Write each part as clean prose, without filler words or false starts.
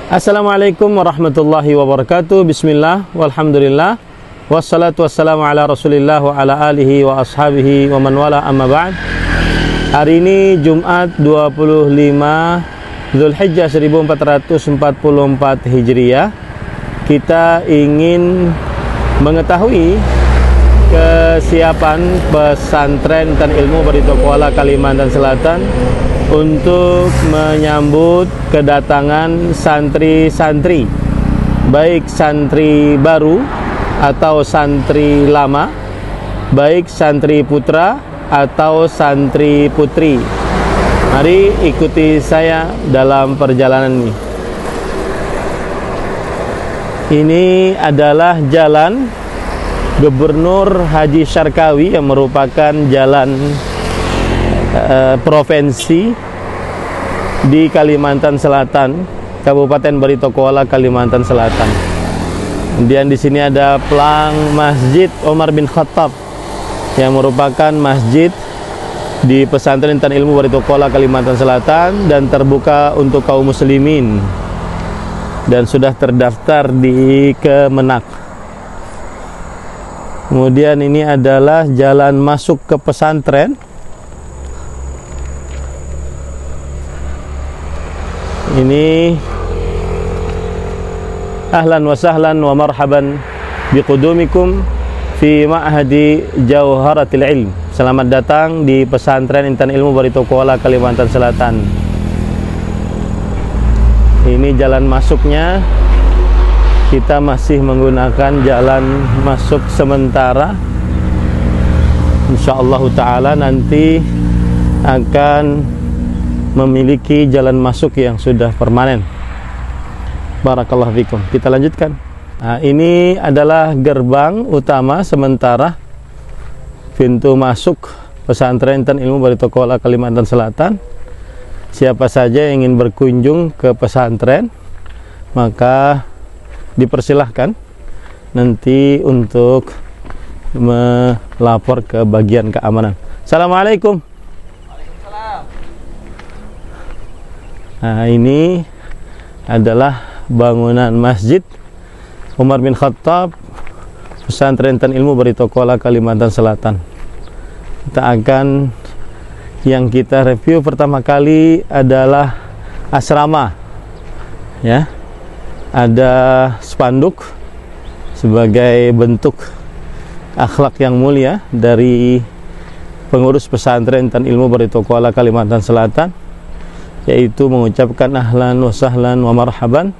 Assalamualaikum warahmatullahi wabarakatuh. Bismillah, walhamdulillah, wassalatu wassalamu ala rasulillah wa ala alihi wa ashabihi wa man wala, amma ba'd. Hari ini Jumat 25 Zulhijjah 1444 Hijriah. Kita ingin mengetahui kesiapan pesantren dan ilmu Barito Kuala Kalimantan Selatan untuk menyambut kedatangan santri-santri, baik santri baru atau santri lama, baik santri putra atau santri putri. Mari ikuti saya dalam perjalanan ini. Ini adalah jalan Gubernur Haji Syarkawi yang merupakan jalan provinsi di Kalimantan Selatan, Kabupaten Barito Kuala, Kalimantan Selatan. Kemudian di sini ada pelang Masjid Umar bin Khattab yang merupakan masjid di Pesantren dan Ilmu Barito Kuala, Kalimantan Selatan dan terbuka untuk kaum muslimin dan sudah terdaftar di Kemenak. Kemudian ini adalah jalan masuk ke pesantren. Ini ahlan wa sahlan wa marhaban biqudumikum fi ma'hadi Jauharatil Ilm. Selamat datang di Pesantren Intan Ilmu Barito Kuala, Kalimantan Selatan. Ini jalan masuknya. Kita masih menggunakan jalan masuk sementara. Insyaallah ta'ala nanti akan memiliki jalan masuk yang sudah permanen. Barakallahu fikum. Kita lanjutkan. Nah, ini adalah gerbang utama sementara pintu masuk Pesantren dan Ilmu Barito Kuala, Kalimantan Selatan. Siapa saja yang ingin berkunjung ke pesantren, maka dipersilahkan nanti untuk melapor ke bagian keamanan. Assalamualaikum. Nah, ini adalah bangunan Masjid Umar bin Khattab, Pesantren dan Ilmu Barito Kuala, Kalimantan Selatan. Yang kita review pertama kali adalah asrama. Ya. Ada spanduk sebagai bentuk akhlak yang mulia dari pengurus Pesantren dan Ilmu Barito Kuala, Kalimantan Selatan, yaitu mengucapkan ahlan wa sahlan wa marhaban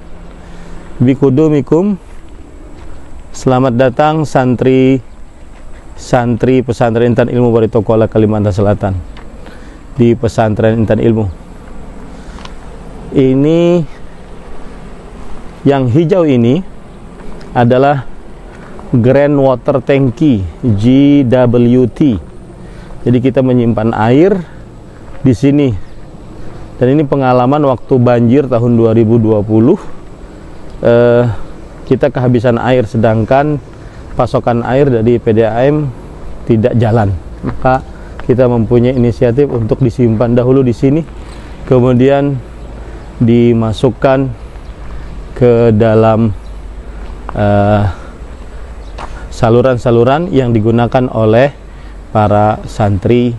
biqudumikum. Selamat datang santri Pesantren Intan Ilmu Barito Kuala, Kalimantan Selatan di Pesantren Intan Ilmu. Ini yang hijau ini adalah Grand Water Tanki GWT. Jadi kita menyimpan air di sini. Dan ini pengalaman waktu banjir tahun 2020, kita kehabisan air, sedangkan pasokan air dari PDAM tidak jalan. Maka kita mempunyai inisiatif untuk disimpan dahulu di sini, kemudian dimasukkan ke dalam saluran-saluran yang digunakan oleh para santri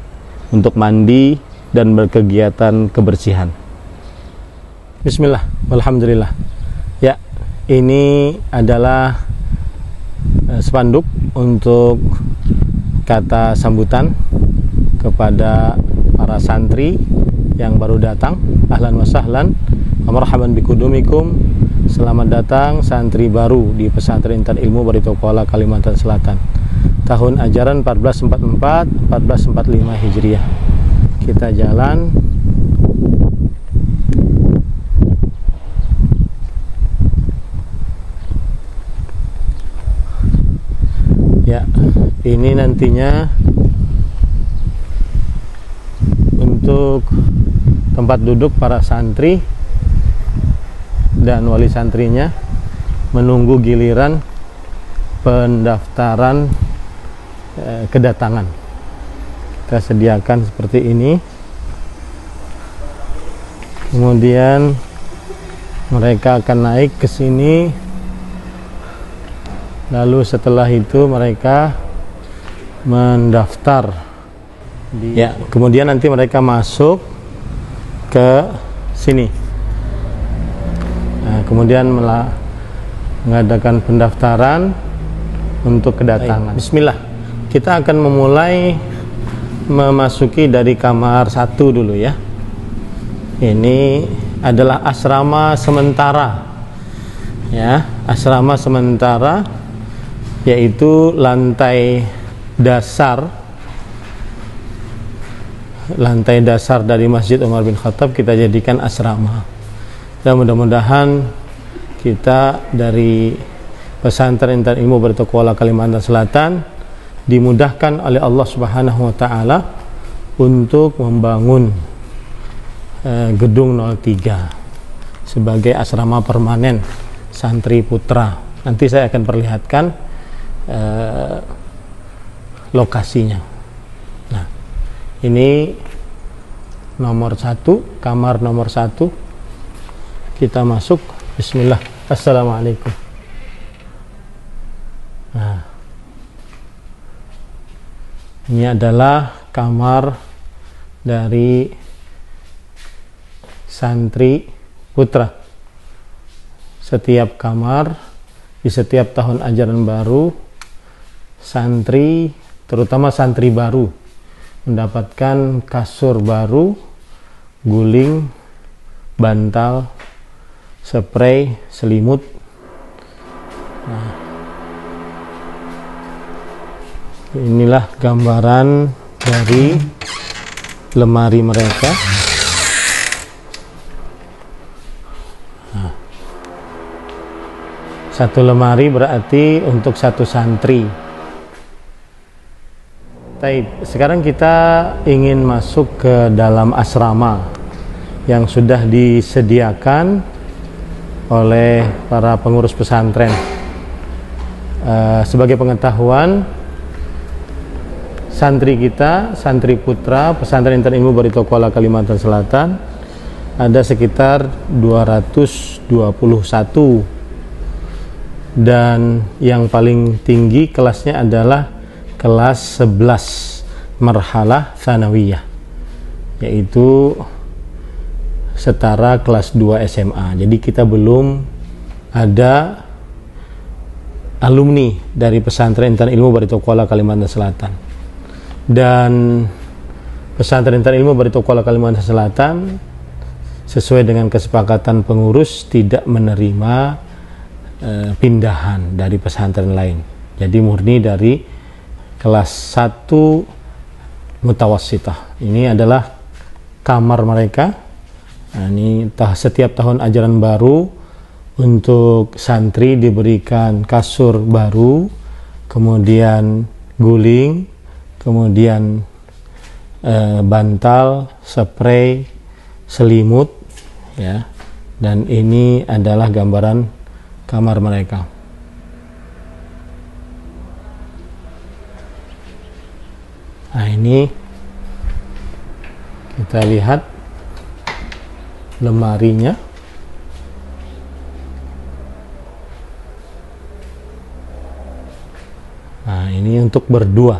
untuk mandi dan berkegiatan kebersihan. Bismillah, walhamdulillah. Ya, ini adalah spanduk untuk kata sambutan kepada para santri yang baru datang. Ahlan wa sahlan wa marhaban biqudumikum. Selamat datang santri baru di Pesantren Intan Ilmu Barito Kuala, Kalimantan Selatan. Tahun ajaran 1444-1445 Hijriah. Kita jalan. Ya, ini nantinya untuk tempat duduk para santri dan wali santrinya menunggu giliran pendaftaran kedatangan. Kita sediakan seperti ini. Kemudian mereka akan naik ke sini, lalu setelah itu mereka mendaftar ya, kemudian nanti mereka masuk ke sini. Nah, kemudian mengadakan pendaftaran untuk kedatangan. Bismillah, kita akan memulai memasuki dari kamar 1 dulu ya. Ini adalah asrama sementara ya, asrama sementara, yaitu lantai dasar dari Masjid Umar bin Khattab kita jadikan asrama. Dan mudah-mudahan kita dari Pesantren Intan Ilmu Baritokuala Kalimantan Selatan dimudahkan oleh Allah Subhanahu wa taala untuk membangun gedung 03 sebagai asrama permanen santri putra. Nanti saya akan perlihatkan lokasinya. Nah, ini nomor 1, kamar nomor 1. Kita masuk. Bismillah. Assalamualaikum. Nah, ini adalah kamar dari santri putra. Setiap kamar di setiap tahun ajaran baru, santri, terutama santri baru, mendapatkan kasur baru, guling, bantal, spray, selimut. Nah, inilah gambaran dari lemari mereka. Nah, satu lemari berarti untuk satu santri. Baik, sekarang kita ingin masuk ke dalam asrama yang sudah disediakan oleh para pengurus pesantren. Sebagai pengetahuan, santri kita, santri putra Pesantren Intan Ilmu Baritokuala Kalimantan Selatan ada sekitar 221, dan yang paling tinggi kelasnya adalah kelas 11 marhalah tsanawiyah, yaitu setara kelas 2 SMA. Jadi kita belum ada alumni dari Pesantren Intan Ilmu Baritokuala Kalimantan Selatan. Dan Pesantren Intan Ilmu Baritokuala Kalimantan Selatan sesuai dengan kesepakatan pengurus tidak menerima pindahan dari pesantren lain. Jadi murni dari kelas 1 mutawassitah. Ini adalah kamar mereka. Nah, ini setiap tahun ajaran baru untuk santri diberikan kasur baru, kemudian guling, kemudian bantal, spray, selimut ya. Dan ini adalah gambaran kamar mereka. Nah, ini kita lihat lemarinya. Nah, ini untuk berdua,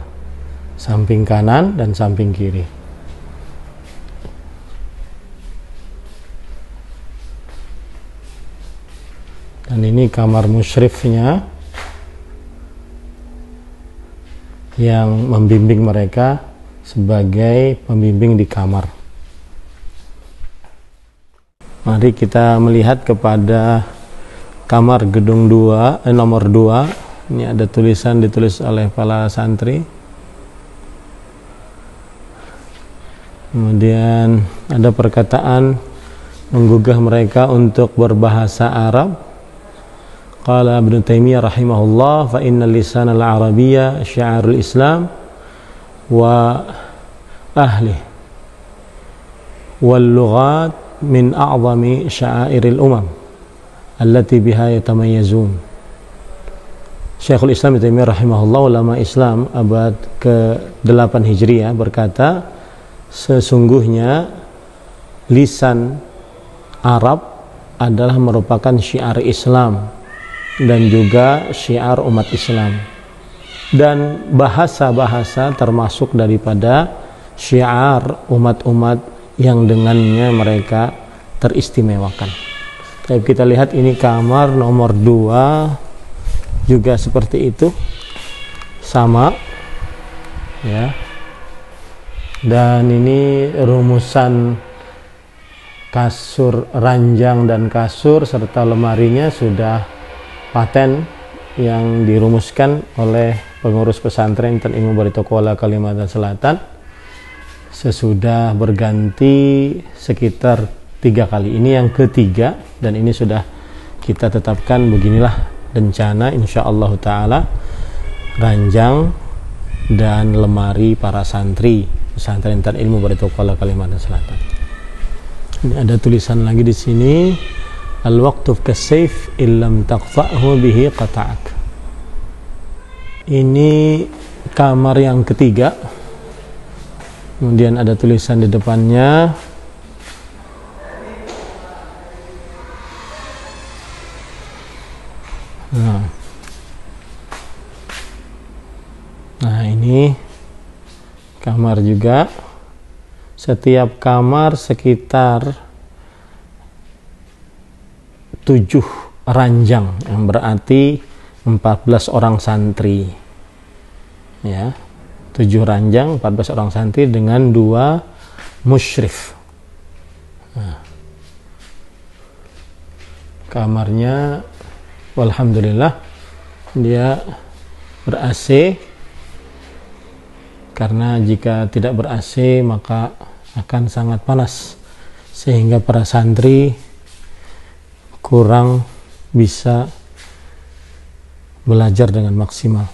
samping kanan dan samping kiri. Dan ini kamar musyrifnya yang membimbing mereka sebagai pembimbing di kamar. Mari kita melihat kepada kamar gedung 2, nomor 2. Ini ada tulisan ditulis oleh para santri. Kemudian ada perkataan menggugah mereka untuk berbahasa Arab. Qala Ibnu Taimiyah rahimahullah, fa innal lisan al-arabiyya syiarul Islam wa ahli wal lughat min a'zami sya'airil umam allati biha yatamayyazun. Syekhul Islam Ibnu Taimiyah rahimahullah, ulama Islam abad ke-8 Hijriah, berkata, sesungguhnya lisan Arab adalah merupakan syiar Islam dan juga syiar umat Islam, dan bahasa-bahasa termasuk daripada syiar umat-umat yang dengannya mereka teristimewakan. Tapi kita lihat ini kamar nomor 2 juga seperti itu, sama ya. Dan ini rumusan kasur ranjang dan kasur serta lemarinya sudah paten yang dirumuskan oleh pengurus pesantren Intan Ilmu Barito Kuala Kalimantan Selatan sesudah berganti sekitar 3 kali. Ini yang ketiga, dan ini sudah kita tetapkan beginilah rencana insyaallah taala ranjang dan lemari para santri pesantren Intan Ilmu Barito Kuala Kalimantan Selatan. Ini ada tulisan lagi di sini, al-waqtu kasayf illam taqta'hu bihi qata'ak. Ini kamar yang ketiga. Kemudian ada tulisan di depannya, nah ini kamar juga. Setiap kamar sekitar 7 ranjang, yang berarti 14 orang santri ya, 7 ranjang 14 orang santri dengan 2 musyrif. Nah, kamarnya alhamdulillah dia ber-AC, karena jika tidak ber-AC maka akan sangat panas sehingga para santri kurang bisa belajar dengan maksimal.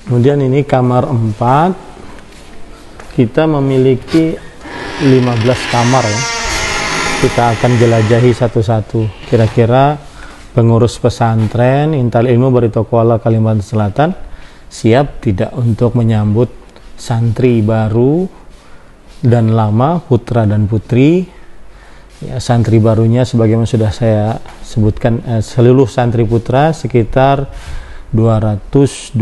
Kemudian ini kamar 4. Kita memiliki 15 kamar ya. Kita akan jelajahi satu-satu. Kira-kira pengurus pesantren Intan Ilmu Barito Kuala Kalimantan Selatan siap tidak untuk menyambut santri baru dan lama, putra dan putri ya. Santri barunya sebagaimana sudah saya sebutkan, seluruh santri putra sekitar 221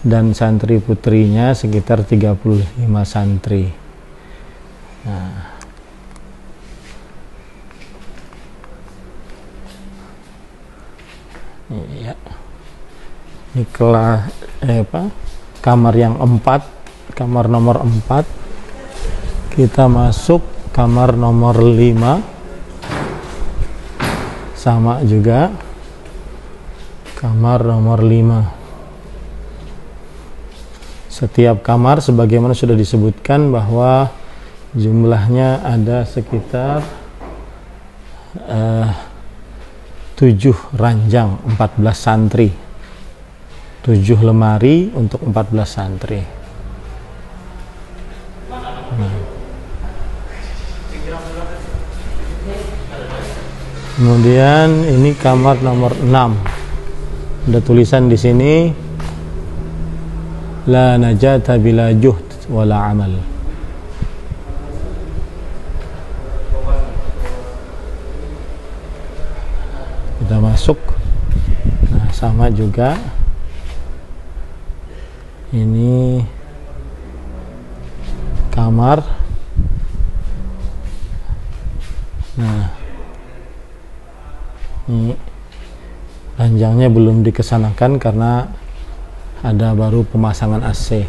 dan santri putrinya sekitar 35 santri. Nah, ya. Ini kelas kamar yang 4, kamar nomor 4. Kita masuk kamar nomor 5, sama juga kamar nomor 5. Setiap kamar sebagaimana sudah disebutkan bahwa jumlahnya ada sekitar 7 ranjang 14 santri, 7 lemari untuk 14 santri. Kemudian ini kamar nomor 6. Ada tulisan di sini, la najata bila juhd wala amal. Kita masuk. Nah, sama juga. Ini kamar. Nah, ini ranjangnya belum dikesanakan karena ada baru pemasangan AC.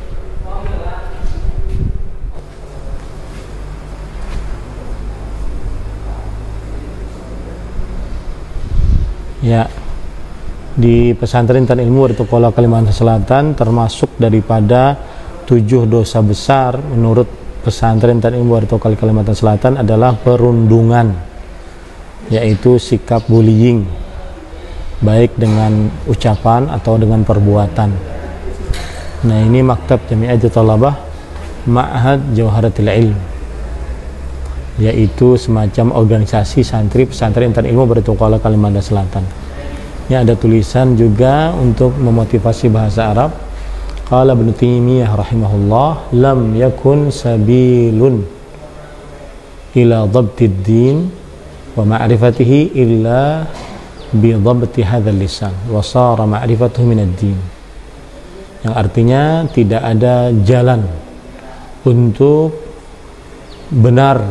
Ya, di pesantren Intan Ilmu Barito Kuala Kalimantan Selatan termasuk daripada 7 dosa besar menurut pesantren Intan Ilmu Barito Kuala Kalimantan Selatan adalah perundungan, yaitu sikap bullying baik dengan ucapan atau dengan perbuatan. Nah, ini Maktab Jami'at Thalabah Ma'had Jawharatul Ilm, yaitu semacam organisasi santri pesantren Intan Ilmu Barito Kuala Kalimantan Selatan. Ini ada tulisan juga untuk memotivasi bahasa Arab. Qala Ibnu Taimiyah rahimahullah, lam yakun sabilun ila dhabtid din wa ma'rifatihi illa bi dhabti hadzal lisan wa sara ma'rifatuhu minad din. Yang artinya tidak ada jalan untuk benar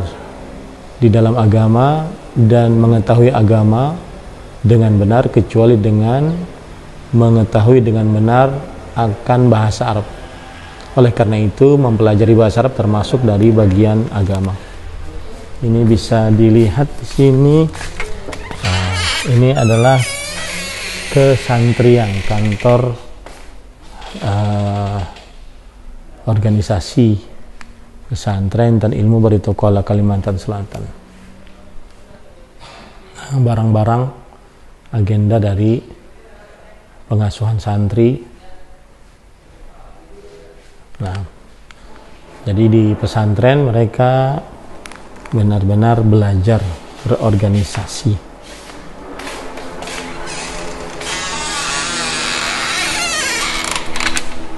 di dalam agama dan mengetahui agama dengan benar kecuali dengan mengetahui dengan benar akan bahasa Arab. Oleh karena itu mempelajari bahasa Arab termasuk dari bagian agama. Ini bisa dilihat di sini. Nah, ini adalah kesantrian, kantor organisasi pesantren dan ilmu Barito Kuala Kalimantan Selatan. Nah, barang-barang agenda dari pengasuhan santri. Nah, jadi di pesantren mereka benar-benar belajar berorganisasi.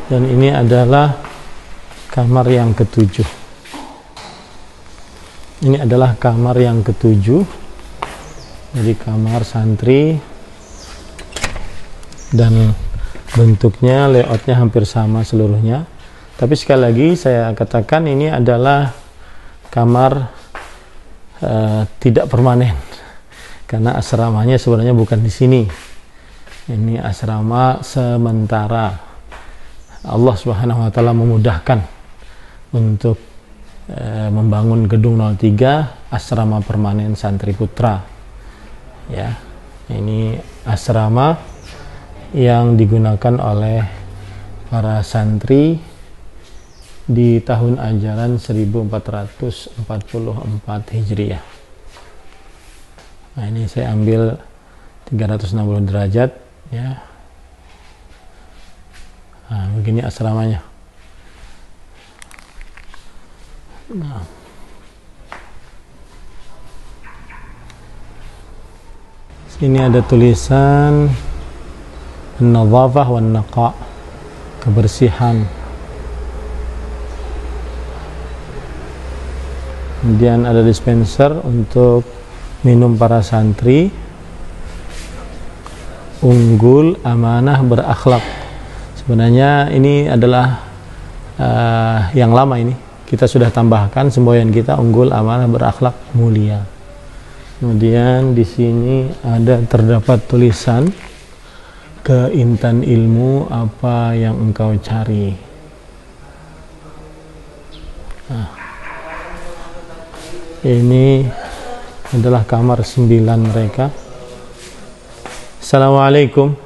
Dan ini adalah kamar yang ketujuh. Ini adalah kamar yang ketujuh. Jadi kamar santri dan bentuknya, layoutnya hampir sama seluruhnya. Tapi sekali lagi saya katakan ini adalah kamar tidak permanen, karena asramanya sebenarnya bukan di sini. Ini asrama sementara. Allah Subhanahu wa taala memudahkan untuk membangun gedung 03 asrama permanen santri putra. Ya. Ini asrama yang digunakan oleh para santri di tahun ajaran 1444 Hijriah. Nah, ini saya ambil 360 derajat ya. Nah, begini asramanya. Nah. Sini ada tulisan an-nadhafah wan-naqa, kebersihan. Kemudian ada dispenser untuk minum para santri. Unggul, amanah, berakhlak. Sebenarnya ini adalah yang lama ini. Kita sudah tambahkan semboyan kita, unggul, amanah, berakhlak, mulia. Kemudian di sini terdapat tulisan keintan ilmu apa yang engkau cari. Nah, ini adalah kamar 9 mereka. Assalamualaikum.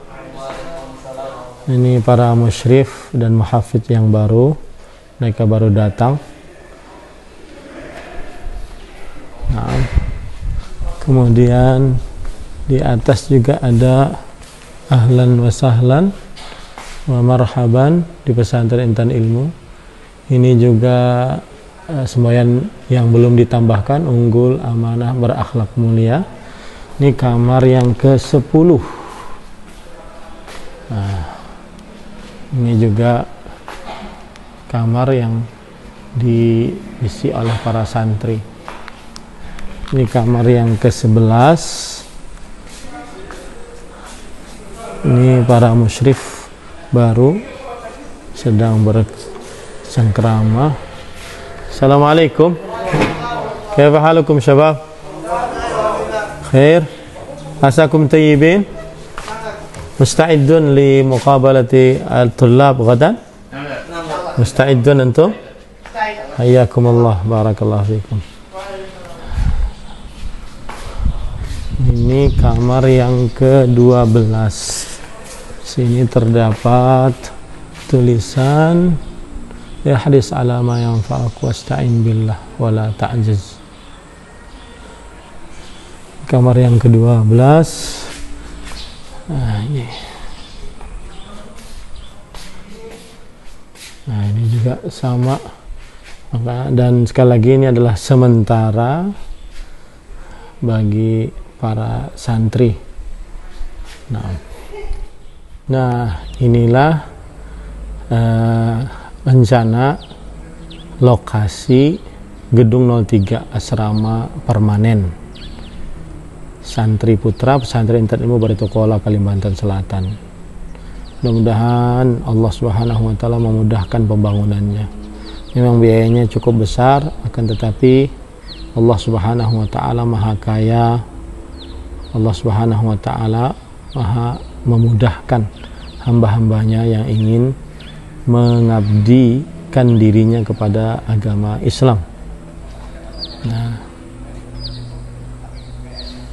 Ini para musyrif dan muhafidz yang baru, mereka baru datang. Nah, kemudian di atas juga ada ahlan wa sahlan wa marhaban di pesantren Intan Ilmu. Ini juga semboyan yang belum ditambahkan, unggul, amanah, berakhlak, mulia. Ini kamar yang ke-10. Nah, ini juga kamar yang diisi oleh para santri. Ini kamar yang ke-11. Ini para musyrif baru sedang bersengkrama. Assalamualaikum. Kaifa halukum syabab? Khair? Asakum tayyibin? Musta'idun li muqabalati al-tullab ghadan? Musta'idun antum? Hayyakumullah, barakallahu fikum. Ini kamar yang ke-12. Sini terdapat tulisan ya hadis alama yang fa'ak wasta'in billah wala ta'jaz. Kamar yang ke-12. Nah, ini. Nah, ini juga sama. Dan sekali lagi ini adalah sementara bagi para santri. Nah, inilah rencana lokasi gedung 03 asrama permanen santri putra pesantren Intan Ilmu Barito Kuala Kalimantan Selatan. Mudah-mudahan Allah Subhanahu wa taala memudahkan pembangunannya. Memang biayanya cukup besar, akan tetapi Allah Subhanahu wa taala Maha Kaya. Allah Subhanahu wa taala Maha memudahkan hamba-hambanya yang ingin mengabdikan dirinya kepada agama Islam. Nah,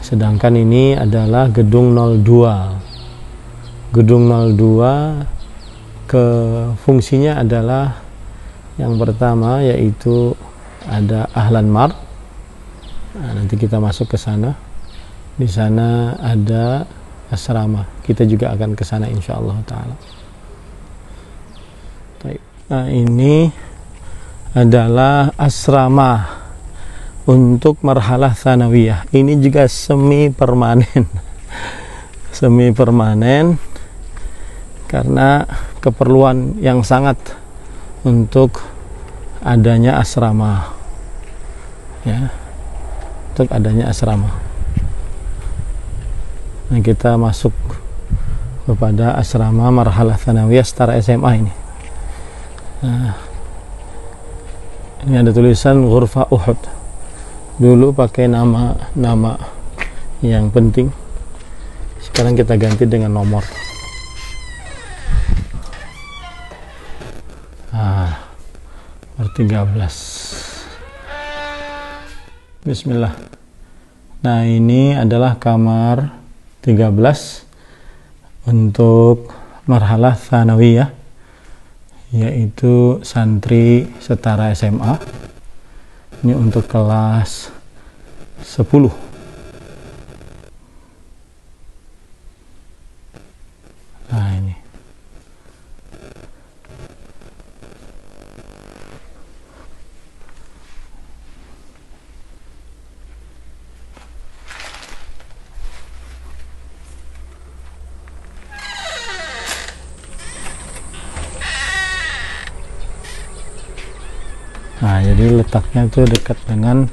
sedangkan ini adalah gedung 02. Gedung 02 fungsinya adalah yang pertama yaitu ada Ahlan Mart. Nah, nanti kita masuk ke sana. Di sana ada asrama. Kita juga akan ke sana insyaallah taala. Nah, ini adalah asrama untuk marhalah tsanawiyah. Ini juga semi permanen. Semi permanen karena keperluan yang sangat untuk adanya asrama. Ya. Untuk adanya asrama. Nah, kita masuk kepada asrama marhalah tsanawiyah setara SMA ini. Nah, ini ada tulisan Ghurfa Uhud. Dulu pakai nama yang penting. Sekarang kita ganti dengan nomor. Nomor 13. Bismillah. Nah, ini adalah kamar 13 untuk marhalah tsanawiyah, yaitu santri setara SMA. Ini untuk kelas 10. Nah, ini. Nah, jadi letaknya itu dekat dengan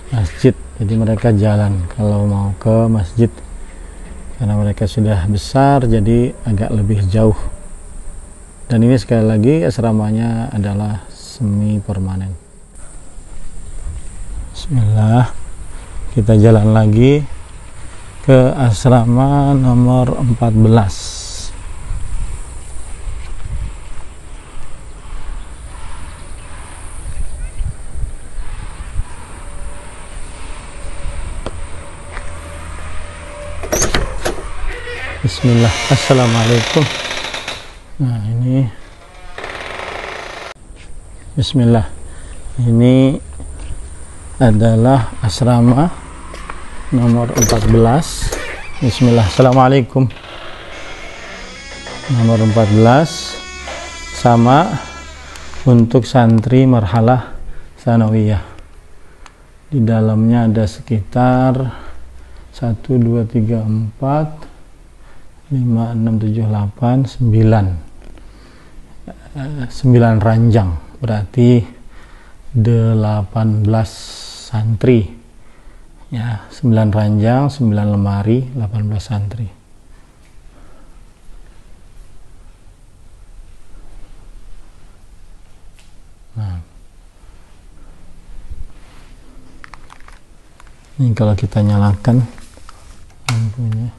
masjid. Jadi mereka jalan kalau mau ke masjid. Karena mereka sudah besar, jadi agak lebih jauh. Dan ini sekali lagi asramanya adalah semi permanen. Bismillah. Kita jalan lagi ke asrama nomor 14. Bismillah. Assalamualaikum. Nah, ini Bismillah. Ini adalah asrama nomor 14. Bismillah. Assalamualaikum. Nomor 14 sama untuk santri marhalah tsanawiyah. Di dalamnya ada sekitar 1 2 3 4 5, 6, 7, 8, 9 ranjang, berarti 18 santri ya, 9 ranjang, 9 lemari, 18 santri. Nah, ini kalau kita nyalakan lampunya.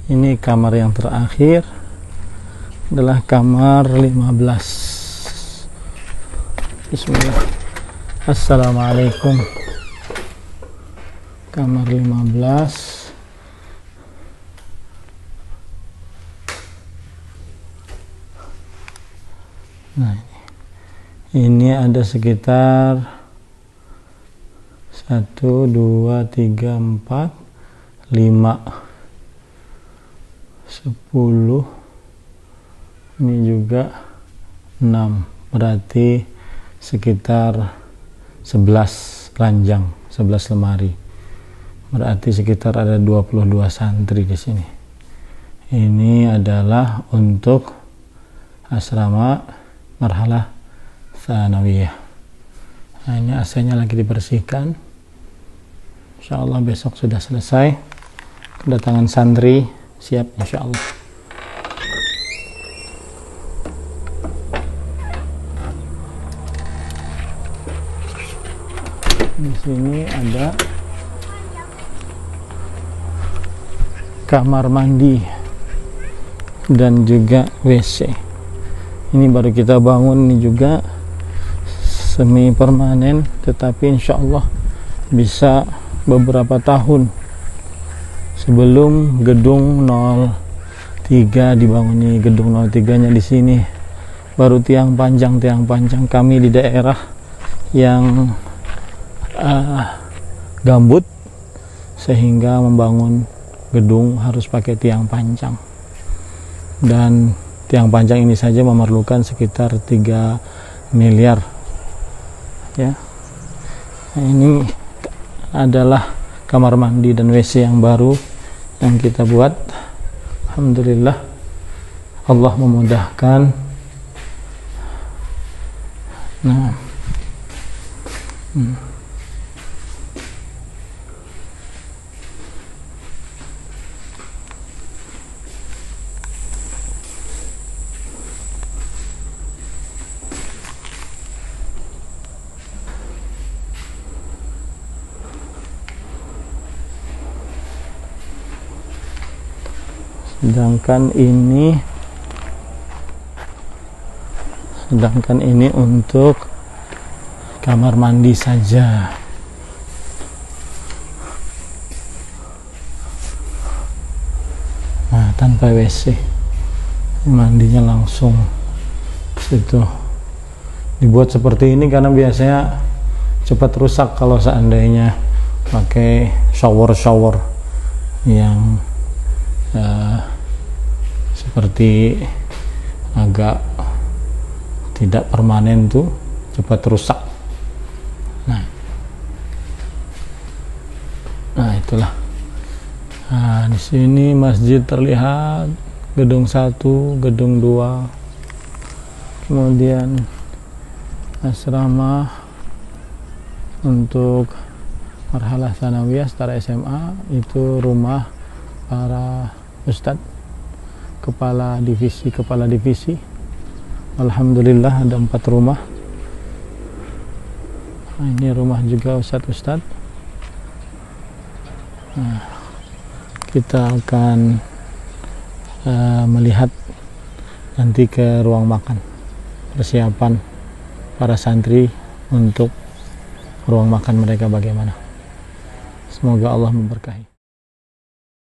Ini kamar yang terakhir adalah kamar 15. Bismillah. Assalamualaikum. Kamar 15. Nah, ini ada sekitar 1 2 3 4 5 10, ini juga 6, berarti sekitar 11 ranjang, 11 lemari, berarti sekitar ada 22 santri di sini. Ini adalah untuk asrama marhalah Tsanawiyah. Nah, ini AC-nya lagi dibersihkan. Insya Allah besok sudah selesai. Kedatangan santri siap insya Allah. Di sini ada kamar mandi dan juga WC. Ini baru kita bangun, ini juga semi permanen, tetapi insya Allah bisa beberapa tahun sebelum gedung 03 dibangun. Ini gedung 03 nya di sini baru tiang panjang kami di daerah yang gambut, sehingga membangun gedung harus pakai tiang panjang, dan tiang panjang ini saja memerlukan sekitar 3 miliar ya. Nah, ini adalah kamar mandi dan WC yang baru yang kita buat. Alhamdulillah, Allah memudahkan. Nah, sedangkan ini untuk kamar mandi saja. Nah, tanpa WC, mandinya langsung situ. Dibuat seperti ini karena biasanya cepat rusak kalau seandainya pakai shower yang seperti agak tidak permanen, tuh cepat rusak. Nah itulah. Nah, di sini masjid terlihat, gedung 1, gedung 2, kemudian asrama untuk marhalah tsanawiyah setara SMA, itu rumah para ustadz, kepala divisi. Alhamdulillah ada 4 rumah. Nah, ini rumah juga ustadz. Nah, kita akan melihat nanti ke ruang makan, persiapan para santri untuk ruang makan mereka bagaimana. Semoga Allah memberkahi.